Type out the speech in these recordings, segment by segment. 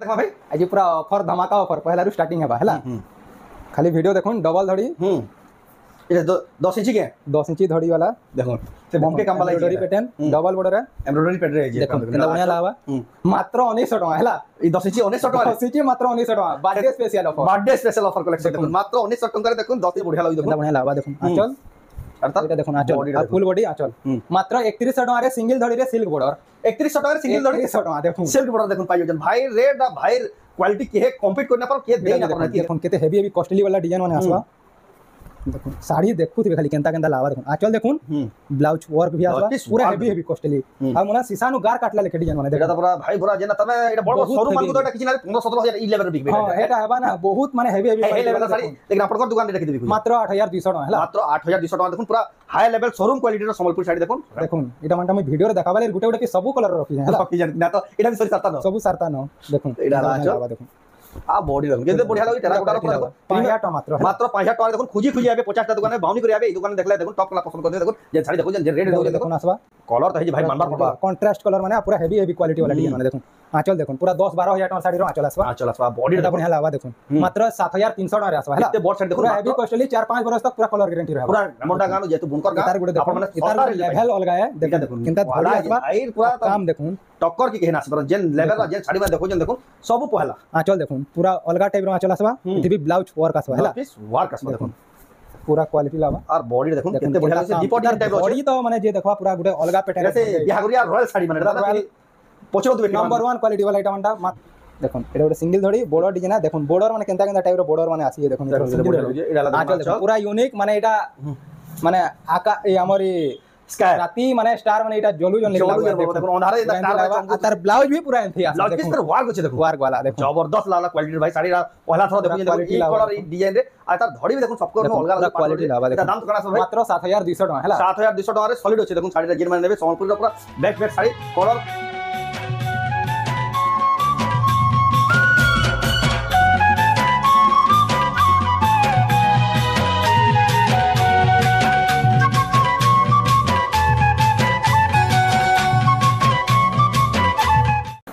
देखो भाई आज पूरा ऑफर धमाका ऑफर पहला स्टार्टिंग है हैला खाली वीडियो देखुन डबल धड़ी ये 10 इंच के 10 इंची धड़ी वाला देखो से बॉम्बे काम वाला एम्ब्रॉयडरी पैटर्न डबल बॉर्डर है एम्ब्रॉयडरी पैटर्न है देखो केना बढ़िया लावा मात्र 1900 टका हैला ई 10 इंच 1900 टका 10 इंची मात्र 1900 टका बर्थडे स्पेशल ऑफर कलेक्शन देखो मात्र 1900 टका रे देखो 10 बढ़िया लागो केना बढ़िया लावा देखो आंचल अर्थात এটা দেখুন আঁচল আর ফুল বডি আঁচল মাত্র 3100 টাকা রে সিঙ্গেল ধড়ি রে সিল্ক বর্ডার 3100 টাকা সিঙ্গেল ধড়ি 3100 টাকা দেখুন সিল্ক বর্ডার দেখুন পাই যাচ্ছেন ভাই রেট আর ভাই क्वालिटी के कॉम्पीट करना पर के देना पर देखुन केते हेवी हेवी कॉस्टली वाला डिजाइन माने आसवा देखुन साड़ी देखु थे खाली केंता केंता लावा देखुन आंचल देखुन ब्लाउज वर्क भी आसवा पूरा हेवी हेवी कॉस्टली आ मना सीसानु गार काटला लेके डिजाइन माने देखा तो पूरा भाई पूरा जेना तमे एटा बड़ शोरूम मान को तो किछि ना 15-17 ई लेवल बिक हां एटा हेबा ना बहुत माने हेवी हेवी लेवल साड़ी लेकिन आपन दुकान रे देखि देबी मात्र 8200 टका हला मात्र 8200 टका देखुन पूरा हाई लेवल शोरूम क्वालिटी रो संबलपुर साड़ी देखुन देखुन एटा मानटा मैं वीडियो रे देखाबाले गुटे गुटे के सब कलर रखी है हला रखी जान ना तो एटा भी सरी सरता न सब सरता न देखुन एटा लावा देखुन आ बॉडी देखुन केते बढ़िया लागै टेराकोटा पूरा 5000 टका मात्र मात्र 5000 टका देखुन खुजी खुजी आबे 50 टा दुकान में बाउनी करी आबे ई दुकान देखले देखुन टॉप क्लास पसंद कर देखुन जे साड़ी देखुन जे रेड देखुन आसवा कलर तो है भाई मानबार पड़बा कंट्रास्ट कलर माने पूरा हेवी हेवी क्वालिटी वाला डिजाइन माने देखुन आंचल देखुन पूरा 10-12 हजार टका साड़ी रो आंचल आसवा बॉडी देखुन बढ़िया लावा देखुन मात्र 7300 टका रे आसवा हला एते बॉड साड़ी देखुन पूरा हेवी कॉस्टली 4-5 बरस तक पूरा कलर गारंटी रहे पूरा मोटा गानो जेतु बुनकर गा अपन माने इतार लेवल अलगा है देखुन किंता धड़ी आसवा आई पूरा काम देखुन टक्कर की कहना आसबा जेन लेवल जेन साड़ी में देखो जेन देखुन सब पहला आंचल देखुन पूरा अलगा टाइप रो आंचल आसवा इथे भी ब्लाउज वर्क आसवा हला वर्क आसबा देखुन पूरा क्वालिटी लावा और बॉडी देखुन केते बढ़िया से डिपोट टाइप रो बॉडी तो माने जे देखवा पूरा गुटे अलगा पैटर्न जैसे बिहागुरिया रॉयल साड़ी माने पोछो तो नंबर 1 क्वालिटी वाला आइटम अंडा देखुन एटा गोटे सिंगल धड़ी बॉर्डर डिजाइन है देखुन बॉर्डर माने केंता केंता टाइप रो बॉर्डर माने आसी देखुन आंचल पूरा यूनिक माने एटा माने आका ए हमरी स्काई राती माने स्टार माने एटा जलू जन देखो अंधारे एटा स्टार तार ब्लाउज भी पूरा एंथी आसी ब्लाउज किस तरह वार्क होचे देखो वार्क वाला देखो जबरदस्त लाला क्वालिटी भाई साड़ी पहला थोड़ा देखो ई कलर ई डिजाइन रे आ तार धड़ी भी देखो सब को अलग अलग क्वालिटी लावा देखो दाम तो कना सब मात्र 7200 टका हला 7200 टका रे सॉलिड होचे देखो साड़ी रे जेन माने नेबे संबलपुर रो पूरा बैक बैक साड़ी कलर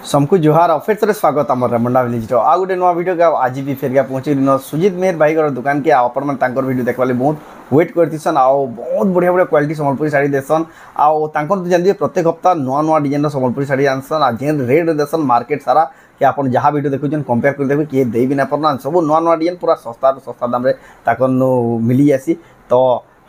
सबको जोहार और फिर से स्वागत आम रेमंडा विलेज आ गोटे नुआ वीडियो के आज भी फेर गया पहुँचे दिन सुजीत मेहर भाई दुकान के आपण मैंने वीडियो देखा बहुत वेट करतीसन आउ बहुत बढ़िया बढ़िया क्वालिटी संबलपुरी साड़ी देसन आउ तो जानते प्रत्येक हफ्ता नुआ नुआ डिजाइन संबलपुरी साड़ी आनसन आ जेन रेट देसन मार्केट सारा कि आप जहाँ वीडियो देखुन कंपेयर कर देखो किए दे भी ना पारना सब नुआ नुआ डिजाइन पूरा सस्ता दाम मिली जासी तो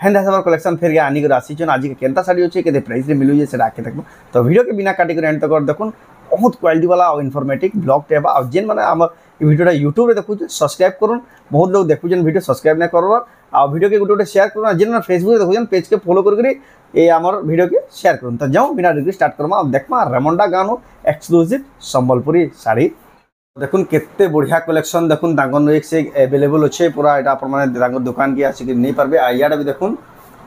हेन्द हिसाब कलेक्शन फेर आनिक आसीचन आज केनता साड़ी अच्छे के प्राइस मिलूजे से आके देखो तो वीडियो के बिना काटिक एंड तक देखुन बहुत क्वालिटी वाला और इनफॉर्मेटिव ब्लॉग टेबा और जेन माने आम वीडियोटा यूट्यूब रे देखु सब्सक्राइब करूँ बहुत लोग देखुन वीडियो सब्सक्राइब नहीं कर आ वीडियो के गोटे शेयर करूँ जेन फेसबुक देखुन पेज के फॉलो करके आमर वीडियो के शेयर करूँ तो जाऊँ बिना डिग्री स्टार्ट करमा देखमा रेमंडा गानो एक्सक्लूसिव संबलपुरी साड़ी देखुन केते बढ़िया कलेक्शन देखुन एक से अवेलेबल अच्छे पूरा यहाँ आप दुकान के आसिक नहीं पारे आइयाटा भी देखुन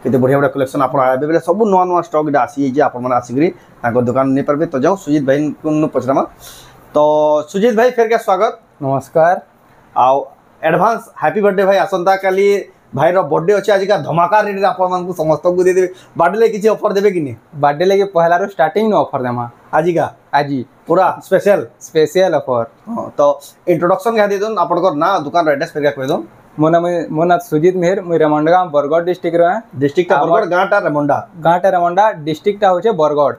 केते बढ़िया बढ़िया कलेक्शन आप बेले सब नुआ नुआ स्टॉक इटा आसी जे आप आसिक दुकान नहीं पारे तो जाऊँ सुजीत भाई को पचरामा तो सुजीत भाई फेर क्या स्वागत नमस्कार आउ एडवांस हैप्पी बर्थडे भाई आसंता काली भाई रो बर्थडे अच्छे आज का धमाका रेट आपण समस्त को दे देबे बर्थडे ले किछि ऑफर देबे कि नहीं बर्थडे ले पहला रो स्टार्टिंग नो ऑफर देमा आज का आज पूरा स्पेशल ऑफर तो इंट्रोडक्शन क्या दे दोन आपण ना दुकान एड्रेस पे क्या कह दो मोना सुजीत मेहर मुई रेमंडा बरगढ़ डिस्ट्रिक्ट रे डिस्ट्रिक्ट ता बरगढ़ गाँटा रेमंडा डिस्ट्रिक्ट ता होचे बरगढ़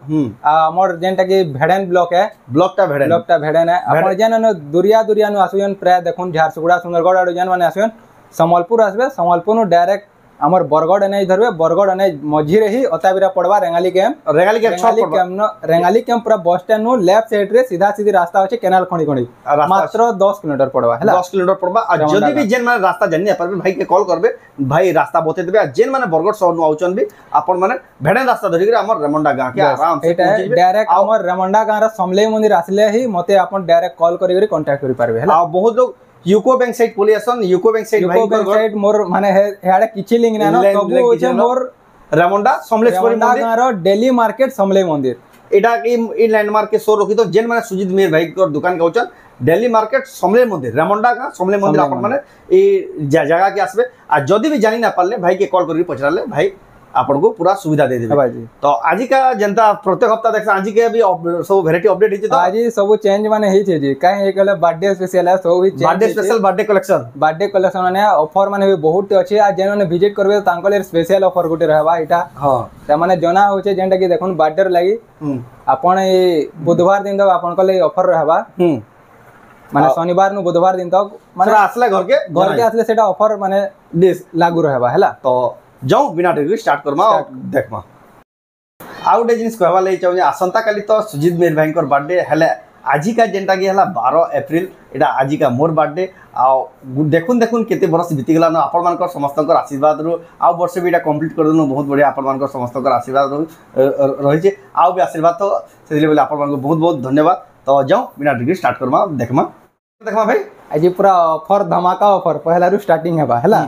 हमर जेनटा की भेड़न ब्लॉक है ब्लॉक ता भेड़न है अपन जेन दुरिया दुरिया नु आसुयन प्राय देखुन झारसुगुड़ा सुंदरगढ़ आडो जेन माने आसुयन संबलपुर आसबे संबलपुर नु डायरेक्ट हमर बरगढ़ एने धरबे बरगढ़ एने मझी रे ही अताबिरा पड़वा रेंगाली कैंप रेंगाली कैंप पूरा बस स्टैंड नु लेफ्ट साइड रे सीधा सीधी रास्ता होचे केनाल खणी खणी मात्र 10 किलोमीटर पड़वा हैला 10 किलोमीटर पड़वा आ जदी भी जेन माने रास्ता जानि पारबे भाई के कॉल करबे भाई रास्ता बते देबे जेन माने बरगढ़ शहर नु आउचन भी आपण माने भेड़न रास्ता धरि के हमर रेमंडा गां के आराम से पहुंच डायरेक्ट हमर रेमंडा गां रा समलेई मंदिर आसले ही मते आपण डायरेक्ट कॉल करी कांटेक्ट करि पारबे हैला आ बहुत लोग यूको बैंक साइड पोलिएशन यूको बैंक साइड मोर माने हेडे किछि लिंक ना सब होचे मोर रेमंडा समलेश्वरी मंदिर गारो डेली मार्केट समलेई मंदिर एटा ई लैंडमार्क के शो रखी तो जेन माने सुजीत मेहर भाई को दुकान कहउचन डेली मार्केट समलेई मंदिर रेमंडा का समलेई मंदिर अपन माने ई जगह के आसबे आ जदी भी जानि ना पारले भाई के कॉल करी पछराले भाई आपन को पूरा सुविधा दे देबे भाई जी तो आज का जनता प्रत्येक हफ्ता देख आज के भी सब वैरायटी अपडेट हिचे तो आज सब चेंज माने हे छे जी काहे एकले बर्थडे स्पेशल है सब भी बर्थडे स्पेशल बर्थडे कलेक्शन माने ऑफर माने भी बहुत अच्छे आ जेन माने विजिट करबे तांको ले स्पेशल ऑफर गुटे रहबा एटा हां त माने जना होचे जेंटा कि देखुन बर्थडे लागि आपण ए बुधवार दिन तक आपण को ले ऑफर रहबा माने शनिवार नु बुधवार दिन तक माने आसला घर के आसले सेटा ऑफर माने डिस लागू रहबा हैला तो जाऊ बिना डेरी स्टार्ट करमा देखमा आउ डे जिनिस कहवा ले चाहू आसंता काली तो सुजीत मेर भाई को बर्थडे हेले आजी का जेंटा कि हला 12 अप्रैल एटा आजी का मोर बर्थडे आ देखुन देखुन केते बरस बीती गला न आपण मानकर समस्त आशीर्वाद रु आ वर्ष भी एटा कंप्लीट कर देनु बहुत बढ़िया आपण मानकर समस्त आशीर्वाद रही छे आ भी आशीर्वाद तो से बोले आपण मानको बहुत बहुत धन्यवाद तो जाऊ बिना डेरी स्टार्ट करमा देखमा भाई आज पूरा ऑफर धमाका ऑफर पहला रु स्टार्टिंग हेबा हैला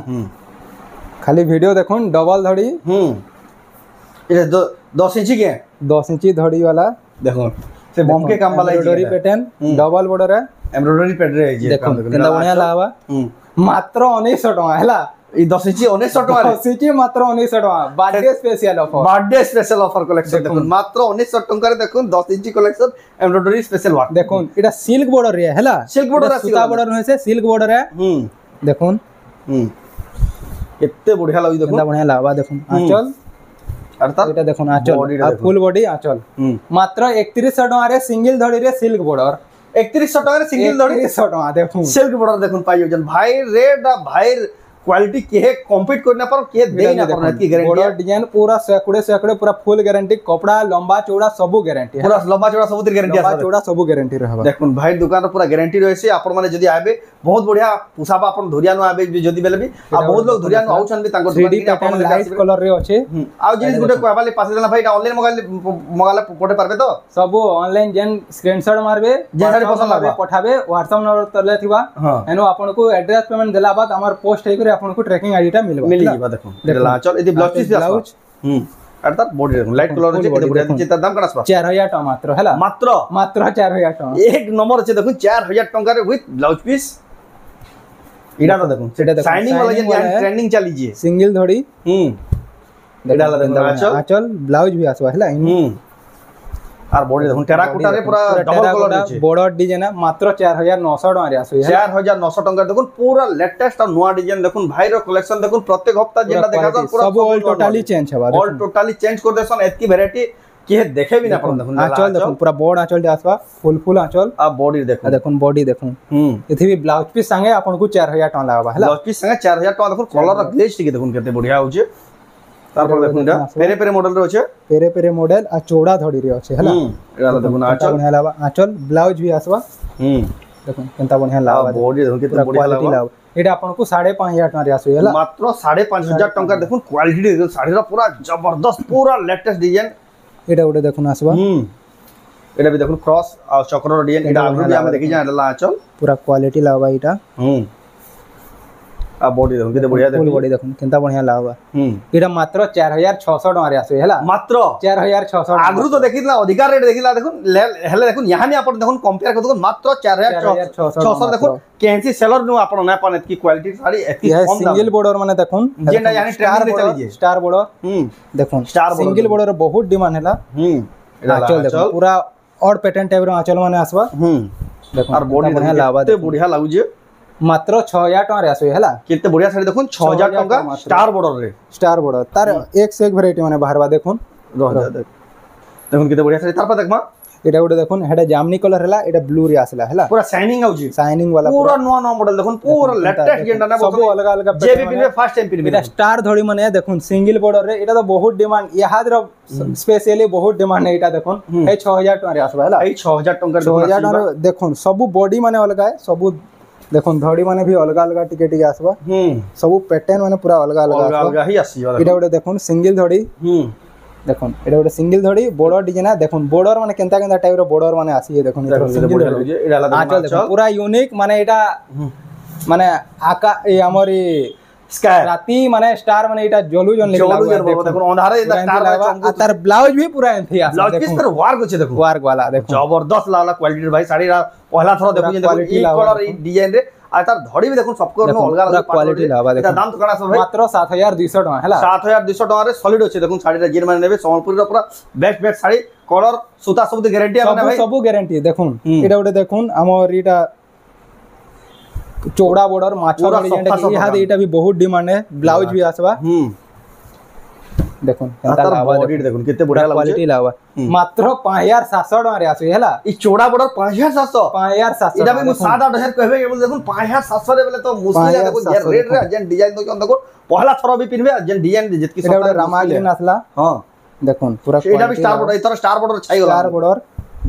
खाली वीडियो देखुन डबल धड़ी ये 10 इंच के 10 इंच धड़ी वाला देखो से बम के काम वाला एम्ब्रॉयडरी पैटर्न डबल बॉर्डर है एम्ब्रॉयडरी पैटर्न है जे देखो केंदा बढ़िया लावा मात्र 1900 टका हैला ई 10 इंच 1900 टका 10 इंच मात्र 1900 टका बर्थडे स्पेशल ऑफर कलेक्शन देखो मात्र 1900 टका रे देखो 10 inch collection embroidery special work देखो एटा सिल्क बॉर्डर रे हैला सिल्क बॉर्डर सूता बॉर्डर होय से सिल्क बॉर्डर है देखो केते बढ़िया लागि देखो केंदा बढ़िया लावा देखो आंचल अर्थात এটা দেখুন আঁচল আর ফুল বডি আঁচল মাত্র 3100 টাকা রে সিঙ্গেল ধড়ি রে সিল্ক বর্ডার 3100 টাকা রে সিঙ্গেল ধড়ি 3100 টাকা দেখুন সিল্ক বর্ডার দেখুন পাইও जन भाई रेट भाई क्वालिटी के कॉम्पीट करना पर के दे ना पर की गारंटी बॉर्डर डिजाइन पूरा सैकड़े पूरा फुल गारंटी कपड़ा लंबा चौड़ा सब गारंटी पूरा लंबा चौड़ा सब गारंटी लंबा चौड़ा सब गारंटी रहबा देखुन भाई दुकान रे पूरा गारंटी रहै छै आपण माने जदी आबे बहुत बढ़िया पुसाबा आपण धुरिया नु आबे जदी बेले भी आ बहुत लोग धुरिया नु आउछन भी तांको 3D पैटर्न लाइट कलर रे अछि आ जिनिस गुटे कहबाले पासे देना भाई ऑनलाइन मगाले पठे पारबे तो सब ऑनलाइन जेन स्क्रीनशॉट मारबे जेन सारी पसंद लागबे पठाबे WhatsApp नंबर तले थिबा एनो आपण को एड्रेस पेमेंट देला बाद हमर पोस्ट हे करे आपण को ट्रैकिंग आईडी मिल जीवा देखो देला चल एदी ब्लाउज पीस ब्लाउज अर्थात बॉडी देखो लाइट कलर रे केते बढ़िया दिचे दाम कना 4000 टका मात्र हैला मात्र 4000 टका एक नंबर আছে देखो 4000 टका रे विथ ब्लाउज पीस इडा तो देखो सेटा देखो शाइनिंग वाला जे ट्रेंडिंग चली जे सिंगल धड़ी इडा ला देखो आंचल ब्लाउज भी आसवा हैला আর বডি দেখুন টেরাকোটা রে পুরা ডবল কলর আছে বর্ডর ডিজাইন মাত্র 4900 টাকা রে আসবে 4900 টাকা দেখুন পুরা লেটেস্ট আর নয়া ডিজাইন দেখুন ভাইর কালেকশন দেখুন প্রত্যেক হপ্তা যেটা দেখা যায় পুরা सब ऑल टोटली चेंज हवा ऑल टोटली चेंज कर देसन एतकी वैरायटी के देखे भी ना अपन देखुन आंचल देखुन पूरा बॉर्ड आंचल दे आसवा फुल आंचल आ बॉडी देखुन देखुन बॉडी देखुन एथि भी ब्लाउज पीस संगे अपन को 4000 टका लागबा हैला ब्लाउज पीस संगे 4000 टका देखुन कलर ग्लेज टिके देखुन केते बढ़िया होचे तारपर देखुन एटा पेरे पेरे मॉडल रे होचे पेरे मॉडल आ चौड़ा धड़ी रे होचे हैला एटा देखुन आंचल बढ़िया लावा आंचल ब्लाउज भी आसवा देखुन केनता बढ़िया लावा बॉडी देखुन केते बढ़िया लावा एटा अपन को 5500 टका रे आसो हैला मात्र 5500 टका देखुन क्वालिटी देखुन साड़ी रा पूरा जबरदस्त पूरा लेटेस्ट डिजाइन एटा उडे देखुन आसवा एटा भी देखुन क्रॉस और चक्र डिजाइन एटा आगु भी हम देखि जान आंचल पूरा क्वालिटी लावा एटा आ बॉडी देखुन केते बढ़िया देखुन बॉडी देखुन केनता बढ़िया लावा एटा मात्र 4600 टका रे आसो हैला मात्र 4600 आगु तो देखिला अधिकार रेट देखिला देखुन हेले देखुन यहां ने आपण देखुन कंपेयर कर देखुन मात्र 4600 देखुन कैंसी सेलर नु आपण ना पाने की क्वालिटी साड़ी एतकी कम दाम सिंगल बॉर्डर माने देखुन जेना यानी ट्रेंडिंग रे चली जे स्टार बॉर्डर देखुन सिंगल बॉर्डर बहुत डिमांड हैला आंचल देखुन पूरा और पैटर्न टाइप रो आंचल माने आसवा देखुन और बॉडी बढ़िया लावा ते बढ़िया लागु जे मात्र 6000 टका रे आसो हैला केते बढ़िया साड़ी देखुन 6000 टका स्टार बॉर्डर तार एक से एक वैरायटी माने बाहरवा देखुन देखुन केते बढ़िया साड़ी तार पर देखमा एटा उडे देखुन हेडा जामनी कलर हैला एटा ब्लू रे आसला हैला पूरा शाइनिंग आउजी शाइनिंग वाला पूरा नवा मॉडल देखुन पूरा लेटेस्ट जेंडा ना सब अलग अलग जेबी पिनबे फर्स्ट टाइम पिनबे एटा स्टार धड़ी माने देखुन सिंगल बॉर्डर रे एटा तो बहुत डिमांड यहाद रो स्पेशली बहुत डिमांड है एटा देखुन ए 6000 टका रे आसबा हैला ए 6000 टका 6000 टका देखुन सब बॉडी माने अलग है सब देखुन धड़ी माने भी अलग अलग टिके टिके आसबा सब पैटर्न माने पूरा अलग अलग ही आसीबा एटा उडे देखुन सिंगल धड़ी देखुन एटा उडे सिंगल धड़ी बॉर्डर डिजाइन है देखुन बॉर्डर माने केनता केनता टाइप रो बॉर्डर माने आसी है देखुन सिंगल धड़ी एटा देखुन पूरा यूनिक माने एटा माने आका ए हमर स्काई राती माने स्टार माने एटा जलू जन देखो अंधारे स्टार तार ब्लाउज भी पूरा एंथी आसा ब्लाउज पीस पर वर्क होचे देखो वर्क वाला देखो जबरदस्त लागला क्वालिटी भाई साड़ी पहला थरो देखो जे देखो ई कलर ई डिजाइन रे आ तार धड़ी भी देखो सबको अलग अलग क्वालिटी लावा देखो दाम तो कना सब भाई मात्र 7200 टका हैला 7200 टका रे सॉलिड होचे देखो साड़ी रे जेन माने नेबे संबलपुर रो पूरा बेस्ट साड़ी कलर सूता सब गारंटी माने भाई सब गारंटी देखो एटा उडे देखो हमर इटा चौड़ा बॉर्डर माछो डिजाइन इहा एटा भी बहुत डिमांड है ब्लाउज भी आसबा देखो तार बॉडी देखो कितने बढ़िया क्वालिटी लावा मात्र 5700 टका रे आसी हैला ई चौड़ा बॉर्डर 5700 5700 इटा भी मु 7-8000 कहबे बोल देखो 5700 रे बोले तो मुश्किल है देखो ये रेट रे जेन डिजाइन तो देखो पहला थरो भी पिनबे जेन डिजाइन जितकी सस्ता रामाग्रीन आसला हां देखो पूरा एटा भी स्टार बॉर्डर इतर स्टार बॉर्डर छाई गला स्टार बॉर्डर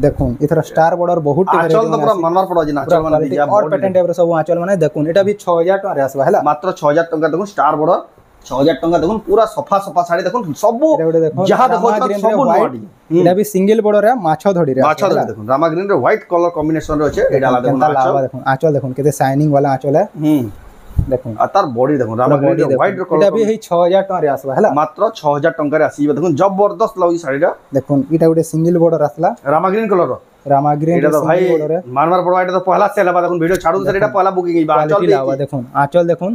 देखो इथर स्टार बॉर्डर बहुत टिकरे आंचल तो पूरा मनमार पड़ो जे आंचल माने दिया और पैटर्न टाइप रो सब आंचल माने देखो एटा भी 6000 टका रे आसबा हैला मात्र 6000 टका देखो स्टार बॉर्डर 6000 टका देखो पूरा सफा साड़ी देखो सब जहां देखो सब नोडी एटा भी सिंगल बॉर्डर है माछो धड़ी रे माछो धड़ी देखो रामा ग्रीन रे व्हाइट कलर कॉम्बिनेशन रे होचे एटा ला देखो आंचल देखो केते शाइनिंग वाला आंचल है देखो आ तार बॉडी देखो रामा ग्रीन रे व्हाइट कलर एटा भी हे 6000 टका रे आसबा हैला मात्र 6000 टका रे आसीबे देखो जबरदस्त लागी साड़ी रा देखो एटा गुटे सिंगल बॉर्डर आसला रामा ग्रीन कलर रो रामा ग्रीन एटा तो भाई मानमार पड़वा एटा तो पहला सेल बा देखो वीडियो छाडू से एटा पहला बुकिंग बा आंचल देखो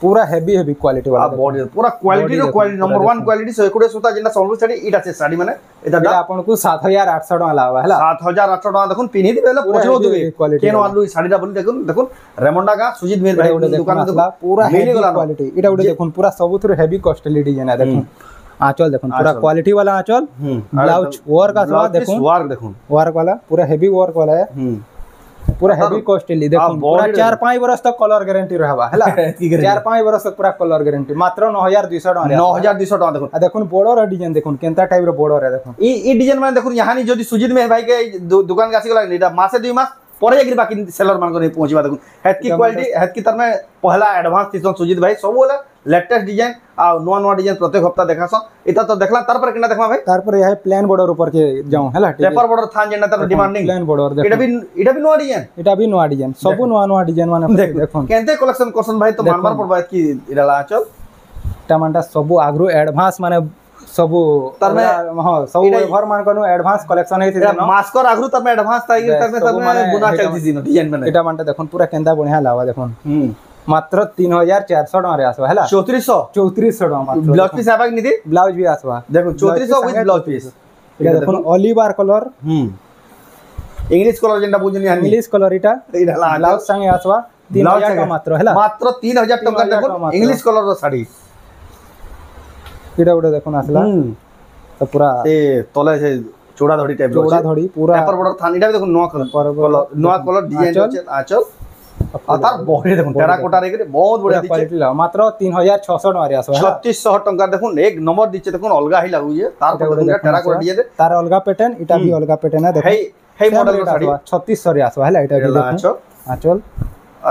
पूरा हेवी क्वालिटी वाला बॉडी पूरा क्वालिटी रो क्वालिटी नंबर 1 क्वालिटी से एकुडे सुता जिना संबल साड़ी इटा से साड़ी माने एटा आपन को 7800 टका लावा हैला 7800 टका देखो पिनी दिबेला पछरो दिबे केनो आलू साड़ीटा बोली देखो देखो रेमंडा का सुजीत मेर भाई दुकान देखो पूरा हेवी क्वालिटी एटा उडे देखो पूरा सबुथुर हेवी कॉस्टली डिजाइन है देखो आंचल देखो पूरा क्वालिटी वाला आंचल ब्लाउज वर्क आसवा देखो वर्क वाला पूरा हेवी वर्क वाला है पूरा हेवी कॉस्टली देखो पूरा 4-5 बरस तक कलर गारंटी रहबा हैला 4-5 बरस तक पूरा कलर गारंटी मात्र 9200 टका 9200 टका देखो देखो बॉर्डर डिजाइन देखो केनता टाइप रो बॉर्डर है देखो ई डिजाइन माने देखो यहां जदी सुजीत में भाई के दुकान के आसी गला एटा मासे 2 मास परे एकरी बाकी सेलर मान को नहीं पहुंचबा देखो हेत की क्वालिटी हेत की तर में पहला एडवांस तीसन सुजीत भाई सब बोला लेटेस्ट डिजाइन आ नवा डिजाइन प्रत्येक हफ्ता देखासन इता तो देखला तार पर किना देखमा भाई तार पर यह प्लेन बॉर्डर ऊपर के जाऊं हैला पेपर बॉर्डर थान जेना तर डिमांडिंग प्लेन बॉर्डर देखो एटा भी नवा डिजाइन सब नवा डिजाइन माने देखो केनते कलेक्शन करसन भाई तो मानमार पड़बा की इराला चल टमाटा सब आग्रो एडवांस माने सब तर में हां सब घर मान को एडवांस कलेक्शन है थी मास्कर आग्रो तर में एडवांस ताई तर में गुना चलती थी डिजाइन माने एटा मानता देखो पूरा केंदा बढ़िया लावा देखो मात्र 3400 टका रे आसबा हैला 3400 टका मात्र ब्लाउज पीस आबा निदि ब्लाउज भी आसबा देखो 3400 विथ ब्लाउज पीस एटा देखो ऑलिवर कलर इंग्लिश कलर जेंडा बुझनी हानि इंग्लिश कलर इटा ब्लाउज संगे आसबा 3000 टका मात्र हैला मात्र 3000 टका देखो इंग्लिश कलर रो साड़ी एटा उडे देखो आसला तो पूरा ए तले से चौड़ा धड़ी टाइप चौड़ा धड़ी पूरा पेपर बॉर्डर थान इटा देखो नवा कलर डिजाइन आंचल तार बॉडी देखो टेराकोटा रे बहुत बढ़िया क्वालिटी ला मात्र 3600 टका रे आसबा 3600 टका देखो एक नंबर दिचे देखो अलगा ही लागु जे तार पर देखो टेराकोटा डिजाइन तार अलगा पैटर्न इटा भी अलगा पैटर्न है देखो हे मॉडल साड़ी 3600 रे आसबा हैला इटा भी देखो आंचल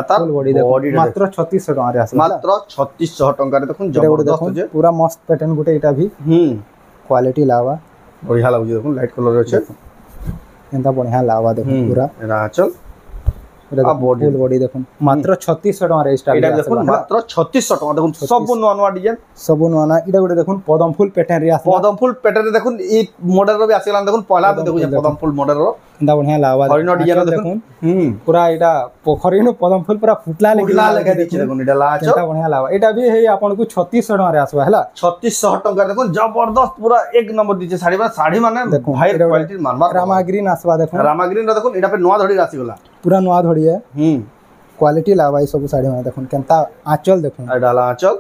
तार बॉडी देखो मात्र 3600 टका रे आसबा मात्र 3600 टका रे देखो जबरदस्त जे पूरा मस्त पैटर्न गुटे इटा भी क्वालिटी लावा बढ़िया लागु देखो लाइट कलर रे छे एंता बढ़िया लावा देखो पूरा आंचल फुल बॉडी देखो मात्र 3600 टका रे स्टार्ट देखो मात्र 3600 टका देखो सब नवा डिजाइन सब नवा इटा गुटे देखो पदम फुल पैटर्न रे आसला पदम फुल पैटर्न देखो ई मॉडल रो भी आसेला देखो पहला देखो पदम फुल मॉडल रो एंता बढ़िया लावा हरिनो डिजाइन देखो पूरा इटा पोखरी नो पदम फुल पूरा फुटला लगा दिछि देखो इटा लाचो एंता बढ़िया लावा एटा भी हे आपन को 3600 टका रे आसबा हैला 3600 टका देखो जबरदस्त पूरा एक नंबर दिछि साड़ी माने भाई क्वालिटी मानबा रामा ग्रीन आसबा देखो रामा ग्रीन देखो एटा पे नवा धड़ी रासी गला पूरा नवा धड़ी है क्वालिटी लावा ई सब साड़ी में देखो केनता आंचल देखो आ डाला आंचल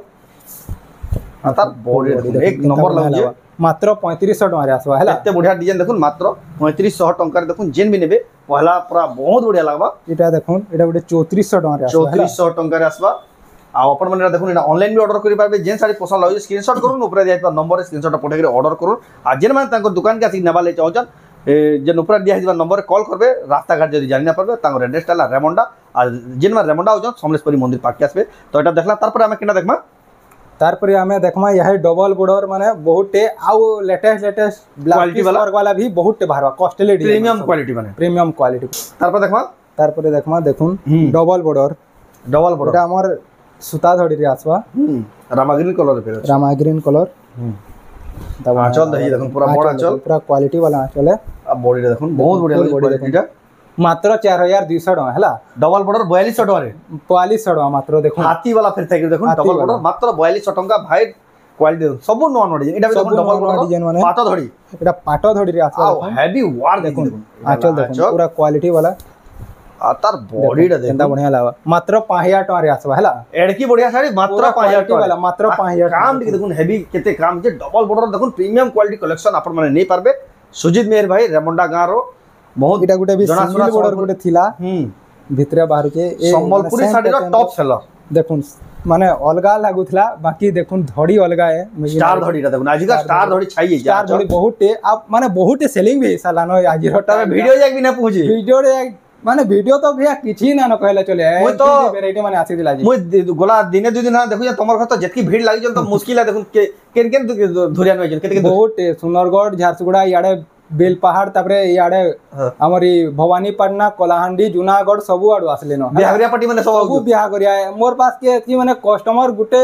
तार बॉडी एक नंबर लागु मात्र 3500 टका रे आसबा हैला एते बढ़िया डिजाइन देखो मात्र 3500 टका रे देखो जेन भी नेबे पहला पूरा बहुत बढ़िया लागबा एटा देखो एटा गुटे 3400 टका रे आसबा 3400 टका रे आसबा आ अपन माने देखो एटा ऑनलाइन भी ऑर्डर करि पाबे जेन साड़ी पसंद लागो स्क्रीनशॉट करूँ ऊपर दिया था नंबर स्क्रीनशॉट पठे के ऑर्डर करूँ आ जेन माने तांको दुकान के आसी नेबा ले चाहछन जेन ऊपर दिया हिबा नंबर कॉल करबे रास्ता घाट जदी जानि ना परबे तांको एड्रेस टाला रेमंडा आ जेन मा रेमंडा हो समलेश्वरी मंदिर पाक के आसबे तो एटा देखला तार पर हमें किना देखमा तार पर हमें देखमा यह डबल बॉर्डर माने बहुते आउ लेटेस्ट क्वालिटी वाला भी बहुते बाहरवा कॉस्टली प्रीमियम क्वालिटी माने प्रीमियम क्वालिटी तार पर देखमा देखुन डबल बॉर्डर एटा हमर सुता धड़ी रे आसवा रामाग्रीन कलर पे रामाग्रीन कलर तब आंचल देखिए देखो पूरा बड़ा आंचल पूरा क्वालिटी वाला आंचल है। अब बॉडी रे देखो बहुत बढ़िया क्वालिटीटा मात्र 4200 टका हैला डबल बॉर्डर 4200 टका रे 4200 टका मात्र देखो हाथी वाला फिर थाके देखो डबल बॉर्डर मात्र 4200 टका भाई क्वालिटी सब नॉन नॉन डिजाइन एटा भी देखो डबल बॉर्डर डिजाइन माने पाटो धड़ी एटा पाटो धड़ी रे आसवा देखो हेवी वार देखो आंचल देखो पूरा क्वालिटी वाला आ तार बॉडी रे केंदा बढ़िया लावा मात्र 5000 टका रे आसवा हैला एडकी बढ़िया साड़ी मात्र 5000 टका वाला मात्र 5000 काम देखो हेवी केते काम जे डबल बॉर्डर देखो प्रीमियम क्वालिटी कलेक्शन आपण माने नहीं पारबे सुजीत मेहर भाई रेमुंडा गां रो बहुत एटा गुटे भी सिंगल बॉर्डर गुटे थिला भितरे बाहर के ए संबलपुरी साड़ी रो टॉप सेलर देखुन माने अलगा लागुथला बाकी देखुन धड़ी अलगा है स्टार धड़ी रा देखुन आजिका स्टार धड़ी छाई स्टार धड़ी बहुत टे अब माने बहुत सेलिंग भी सालानो आजि रोटा में वीडियो जाक भी ना पूछी वीडियो रे माने वीडियो तो भैया किछि ना न कहले चले मु तो वैरायटी माने आसी दिला जी मु गोला दिने दु दिन देखु तमर घर तो जतकी भीड़ लागि जल तो मुश्किल है देखुन केन केन धुरिया न केते बहुत सुनरगढ़ झारसुगुड़ा याडे बेल पहाड़ तापरे याडे हमरी भवानीपटना कोलाहांडी जूनागढ़ सबु आडू आसले न बिहागरिया पट्टी माने सब बिहा करिया मोर पास के की माने कस्टमर गुटे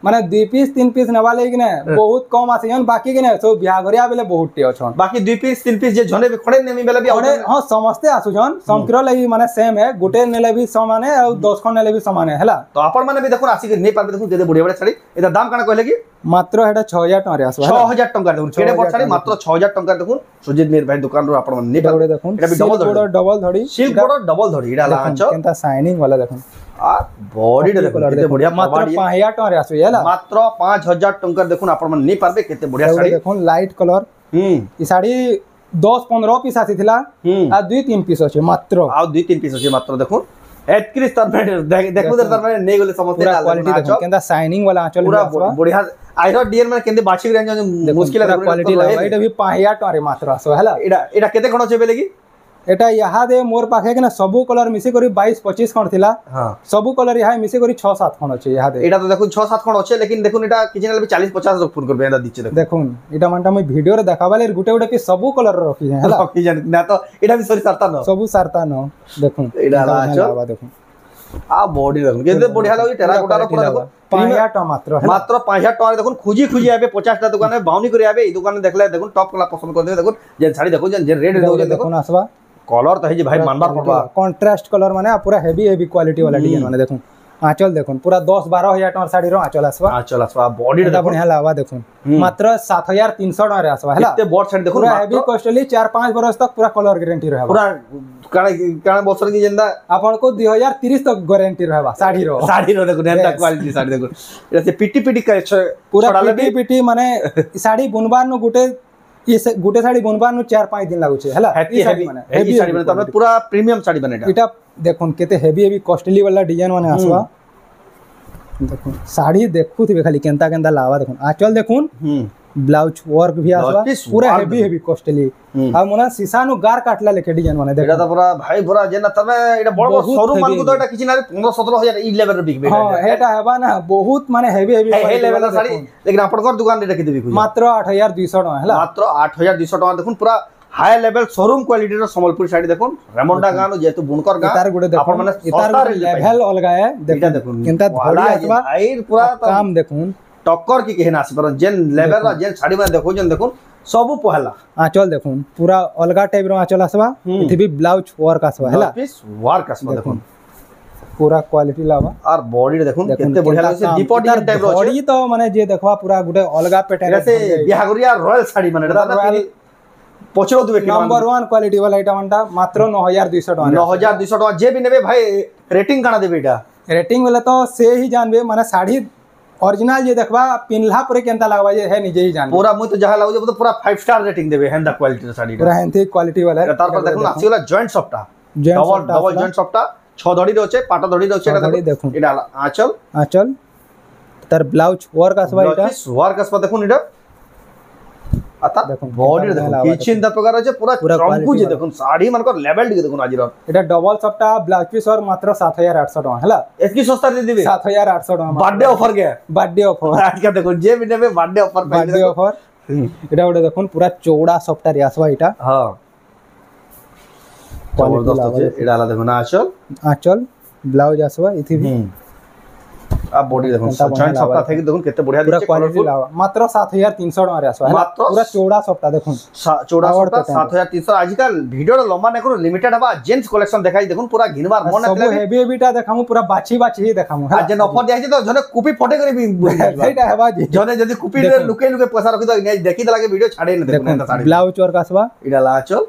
माने 2 पीस 3 पीस नेबा ले कि ने बहुत कम आसियन बाकी कि ने सब बिहागरिया बेले बहुत टे अछन बाकी 2 पीस 3 पीस जे जने भी खड़े नेमी बेले भी हां समस्ते आसुछन संक्र लागि माने सेम है गुटे नेले भी समान है और 10 खन नेले भी समान है हला तो आपण माने भी देखो आसी के नै पारबे देखो देदे बढ़िया बढ़िया साड़ी एदा दाम काना कहले कि मात्र हेडा 6000 टका रे आसबा 6000 टका देखो केडे बड़ साड़ी मात्र 6000 टका देखो सुजीत मेहर भाई दुकान रो आपण माने नै पारबे देखो एटा भी डबल धड़ी सिल्क बॉर्डर डबल धड़ी एडा लांचो केनता शाइनिंग वाला देखो आ बॉडी रे देखो केते बढ़िया मात्र 5000 टका रे आसबे हैला मात्र 5000 टका देखो आपण माने नै पारबे केते बढ़िया साड़ी देखो लाइट कलर ई साड़ी 10-15 पीस आसी थिला आ 2-3 पीस अछि मात्र आ 2-3 पीस अछि मात्र देखो 31 तर देखो तर माने नै गले समझते पूरा क्वालिटी देखो केंदा शाइनिंग वाला आंचल पूरा बढ़िया आइरो डियर माने केंदे बाछी रेंज मुश्किल है क्वालिटी लावा एटा भी 5000 टका रे मात्र आसो हैला एटा केते खण छै बेले की एटा यहा दे मोर पाखे के ना सबु कलर मिसी करी 22-25 खण थिला हां सबु कलर यहा मिसी करी 6-7 खण अछि यहा दे एटा तो देखो 6-7 खण अछि लेकिन देखुन एटा किछन ले 40-50 लोग फोन करबे एटा दिचे देखुन एटा मानटा मैं वीडियो रे देखाबाले गुटे गुटे पीस सबु कलर रखी है हला रखी जान ना तो एटा भी सरी सरता न सबु सरता न देखुन एटा लावा देखुन आ बॉडी देखुन केते बढ़िया लागी टेराकोटा रो पूरा देखो 5000 टका मात्र मात्र 5000 टका देखुन खुजी खुजी आबे 50 टा दुकान में बाउनी करे आबे ई दुकान में देखले देखुन टॉप कलर पसंद कर दे देखुन जे साड़ी देखो जे रेड देखो आसबा कलर तो है जी भाई मानबार पड़बा कंट्रास्ट कलर माने पूरा हेवी क्वालिटी वाला डिजाइन माने देखो आंचल देखुन पूरा 10-12 हजार टका साड़ी रो आंचल आसबा बॉडी रे बढ़िया लावा देखुन मात्र 7300 टका रे आसबा हला एते बॉड साड़ी देखो पूरा हेवी कॉस्टली 4-5 बरस तक पूरा कलर गारंटी रहबा पूरा काणे बसर की जेंदा आपन को 2030 तक गारंटी रहबा साड़ी रो देखो नेता क्वालिटी साड़ी देखो एटा से पिटी पिटी का पूरा पिटी पिटी माने साड़ी बुनबार न गुटे ये गुटे साड़ी बुनबार न 4-5 दिन लागु छे हला हेवी साड़ी बने तब पूरा प्रीमियम साड़ी बने एटा देखुन केते हेवी कॉस्टली वाला डिजाइन माने आसवा देखुन साड़ी देखु थी खाली केंता केंता लावा देखुन आंचल देखुन ब्लाउज वर्क भी आसवा पूरा हेवी कॉस्टली आ मना सीसा नु गार काटला लेके डिजाइन माने देखो एटा तो पूरा भाई पूरा जेना तबे एटा बड़ बड़ शोरूम मान को तो एटा किछि ना 15-17 हजार ई लेवल रे बिकबे हां एटा हेबा ना बहुत माने हेवी हे लेवल साड़ी लेकिन आपनकर दुकान रे रखि देबी मात्र 8200 टका हला मात्र 8200 टका देखुन पूरा हाई लेवल शोरूम क्वालिटी रो संबलपुर साड़ी देखुन रेमुंडा गानो जेतु बुनकर गा इतार गुडे देखुन माने इतार लेवल अलगा है देखुन केंता धोड़ी आसबा भाई पूरा काम देखुन टक्कर की केहना आसी पर जेन लेवल रा जेन साड़ी में देखो जेन देखुन सब पहला आंचल देखुन पूरा अलगा टाइप रो आंचल आसबा इथि भी ब्लाउज वर्क आसबा हला पीस वर्क आसबा देखुन पूरा क्वालिटी लावा और बॉडी देखुन केते बढ़िया लागे से दीपो डिजाइन टाइप रो बॉडी तो माने जे देखवा पूरा गुटे अलगा पैटर्न से बिहागुरिया रॉयल साड़ी माने रॉयल पछरो दुबे नंबर 1 क्वालिटी वाला आइटम अंटा मात्र 9200 टका 9200 टका जे भी नेबे भाई रेटिंग काना देबे एटा रेटिंग वाला तो से ही जानबे माने साड़ी ओरिजिनल जे देखबा पिनला परे केंता लागबा जे है निजे ही जान पूरा मु तो जहां लागो तो पूरा 5 स्टार रेटिंग देबे हेंदा क्वालिटी साड़ी पूरा हेंती क्वालिटी वाला है तार पर देखो आसी वाला जॉइंट सॉफ्टा डबल जॉइंट सॉफ्टा 6 धड़ी रो छे पाटा धड़ी रो छे एटा देखो एटा आंचल तार ब्लाउज वर्क आसबा एटा वर्क आसबा देखो एटा आता देखो बॉडी देखो किचिन द प्रकार আছে पूरा चंकू जे देखो साड़ी मानकर लेवल दी देखो आजिर एटा डबल सप्ता ब्लाउज पीस और मात्र 7800 टका हला एतकी सस्ता दे देबे 7800 टका बर्थडे ऑफर के बर्थडे देखो जे भी नेबे बर्थडे ऑफर एटा ओडे देखो पूरा चौड़ा सप्ता रे आसबा एटा हां जबरदस्त আছে एडाला देखो ना आंचल ब्लाउज आसबा इथि भी आ बॉडी देखो जॉइंट सप्ता थे देखो केते बढ़िया पूरा क्वालिटी लावा मात्र 7300 टका रे आसो मात्र पूरा चौड़ा सप्ता देखो चौड़ा सप्ता 7300 आजकल वीडियो लंबा नै करो लिमिटेड हबा जेंट्स कलेक्शन देखाई देखो पूरा घिनबार मन सब हेवी हेवीटा देखामु पूरा बाछी बाछी ही देखामु आ जे ऑफर दिया तो जने कॉपी फटे करे भी सेटा हेबा जी जने जदी कॉपी रे लुके लुके पैसा रखि तो देखि दला के वीडियो छाड़े न देखो साड़ी ब्लाउज वर्क आसबा इडा लाचल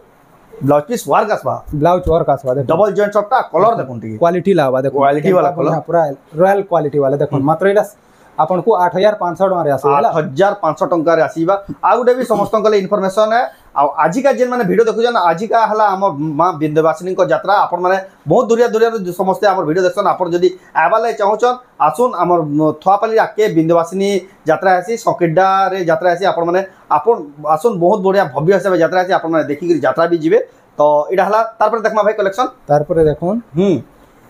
ब्लाउज पीस वर्क आसबा ब्लाउज वर्क आसबा देखो डबल जॉइंट सप्ता कलर देखो टी क्वालिटी लावा देखो क्वालिटी वाला कलर पूरा रॉयल क्वालिटी वाला देखो मात्र एटा आपन को 8500 टका रे आसो 8500 टका रे आसीबा आ गुटे भी समस्त कले इन्फॉर्मेशन है आ आज का जेन माने वीडियो देखु जन आज का हला हम मां विंध्यवासिनी को यात्रा आपन माने बहुत दूरिया दूरिया समस्त हमर वीडियो देखसन आपन जदी आबाले चाहछन आसुन हमर थवापाली आके विंध्यवासिनी यात्रा आसी सकेडा रे यात्रा आसी आपन माने आपन आसुन बहुत बढ़िया भव्य हिसाब यात्रा आसी आपन माने देखि कि यात्रा भी जिवे तो इडा हला तार पर देखमा भाई कलेक्शन तार पर देखुन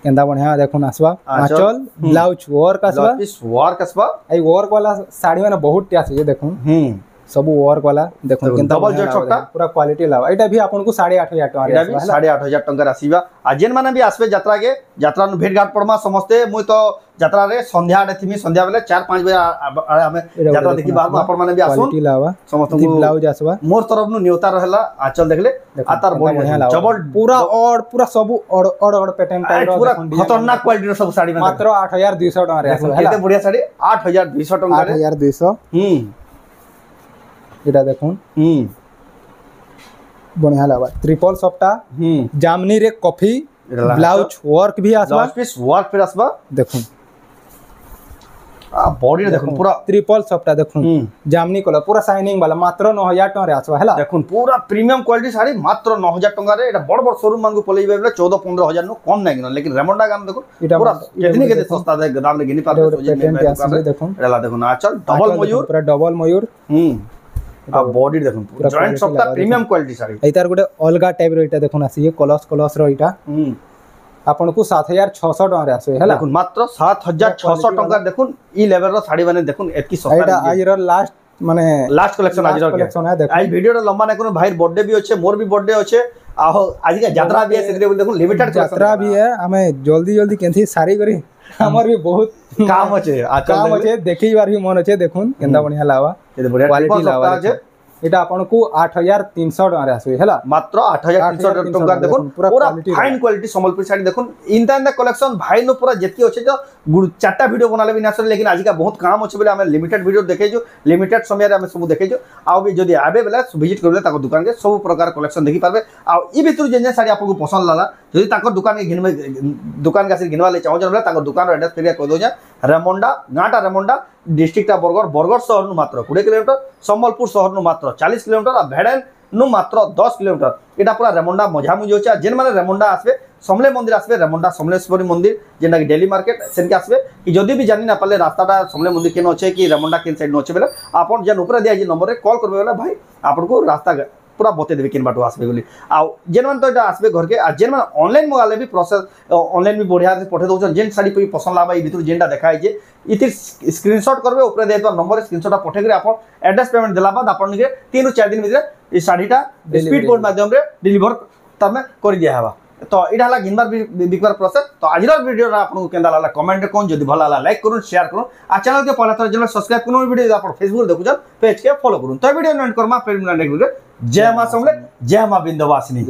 केंदा बढ़िया देखुन आसबा आंचल ब्लाउज वर्क आसबा पीस वर्क आसबा ए वर्क वाला साड़ी माने बहुत टिया से देखुन सब वर्क वाला देखो डबल जॉइंट सप्ता पूरा क्वालिटी लावा एटा भी आपन को 8500 टका रे आसीबा 8500 टका आसीबा आ जेन माने भी आसबे यात्रा के यात्रा नु भेट घाट पड़मा समस्ते मुई तो यात्रा रे संध्या आडे थिमी संध्या बेले 4-5 बजे हमें यात्रा देखि बार आपन माने भी आसो क्वालिटी लावा समस्त ब्लाउज आसबा मोर तरफ नु न्योता रहला आंचल देखले आ तार बढ़िया डबल पूरा और पूरा सब और पैटर्न टाइप रो पूरा खतरनाक क्वालिटी रो सब साड़ी मात्र 8200 टका रे आसबा केते बढ़िया साड़ी 8200 टका रे 8200 एटा देखुन बढ़िया लावा ट्रिपल सप्ता जामनी रे कॉफी ब्लाउज वर्क भी आसबा ब्लाउज पीस वर्क फिर आसबा देखुन आ बॉडी रे देखुन पूरा ट्रिपल सप्ता देखुन जामनी कलर पूरा शाइनिंग वाला मात्र 9000 टका रे आसबा हला देखुन पूरा प्रीमियम क्वालिटी साड़ी मात्र 9000 टका रे एटा बड़ बड़ शोरूम मान को पलैबे बेले 14-15 नु कम नै गिनो लेकिन रेमंडा गान देखुन पूरा केतनी सस्ता दे दाम रे गिनी पाबे देखुन एला देखुन आचल डबल मयूर पूरा डबल मयूर आ बॉडी देखुन पूरा जॉइंट सप्ता प्रीमियम क्वालिटी साड़ी एतार गुटे अलगा टाइप रो एटा देखुन आसी ये कलस रो एटा आपन को 7600 टका रे आसो हला देखुन मात्र 7600 टका देखुन ई लेवल रो साड़ी माने देखुन एतकी सस्ता एटा आज रो लास्ट माने लास्ट कलेक्शन आज रो कलेक्शन है देखो आई वीडियो रो लंबा नै कोनो भाई बर्थडे भी होचे मोर भी बर्थडे होचे आ आज का यात्रा भी है सेदरे देखुन लिमिटेड यात्रा भी है हमें जल्दी केंथी सारी करी हमर भी बहुत काम होचे काम होचे देखि बार भी मन होचे देखुन केंदा बढ़िया लावा केते बढ़िया क्वालिटी लावा एटा आपन को 8300 टका रे आसो हला मात्र 8300 टका देखुन पूरा फाइन क्वालिटी संबलपुर साड़ी देखुन इंदा कलेक्शन भाई नो पूरा जेतकी होचे जो चारटा वीडियो बनाले भी नासर लेकिन आज का बहुत काम होचे बेले हमें लिमिटेड वीडियो देखे जो लिमिटेड समय रे हमें सब देखे जो आ भी जदी आबे बेले विजिट करले ताको दुकान के सब प्रकार कलेक्शन देखि पाबे आ ई भितर जेन साड़ी आपको पसंद लाला जदी ताको दुकान के घिनमे दुकान का से घिनवा ले चाहो जन ताको दुकान रो एड्रेस फेरिया कह दो जा रेमंडा गाटा रेमंडा डिस्ट्रिक्ट बरगढ़ शहर नु मात्र 20 किलोमीटर संबलपुर शहर नु मात्र 40 किलोमीटर आ भेड़न नु मात्र 10 किलोमीटर एटा पूरा रेमंडा मझामुझी होचे जेन माने रेमंडा आसबे समले मंदिर आसबे रेमंडा समलेश्वरी मंदिर जेंडा कि डेली मार्केट सेन के आसबे कि जदी भी जानि ना पाले रास्ताटा समले मंदिर केन होचे कि रेमंडा केन साइड नो होचे बेले आपन जेन ऊपर दिया जे नंबर रे कॉल करबे बेले भाई आपन को रास्ता पूरा बते देबे केन बाटो आसबे बोली आ जेन मान तो एटा आसबे घर के आ जेन मान ऑनलाइन मंगाले भी प्रोसेस ऑनलाइन भी बढ़िया से पठे दोछन जेन साड़ी कोई पसंद लाबा ई भितर जेंडा देखाय जे इति स्क्रीनशॉट करबे ऊपर देतो नंबर स्क्रीनशॉट पठे करे आपन एड्रेस पेमेंट देला बाद आपन के 3 ରୁ 4 दिन भीतर ई साड़ीटा स्पीड पोस्ट माध्यम रे डिलीवर तमे कर दिया हवा तो इडा हला गिनबार बिकबार प्रोसेस तो आज वीडियो आपको केंदा लागला कमेंट कोन जदी भला लागला लाइक करूँ शेयर करूँ आ चैनल के पहला तरह सब्सक्राइब करूँ वीडियो आप फेसबुक देखु पेज के फॉलो करूँ तो वीडियो एंड करमा फिर मिला नेक्स्ट वीडियो जय मां समले जय मां विंध्यवासिनी।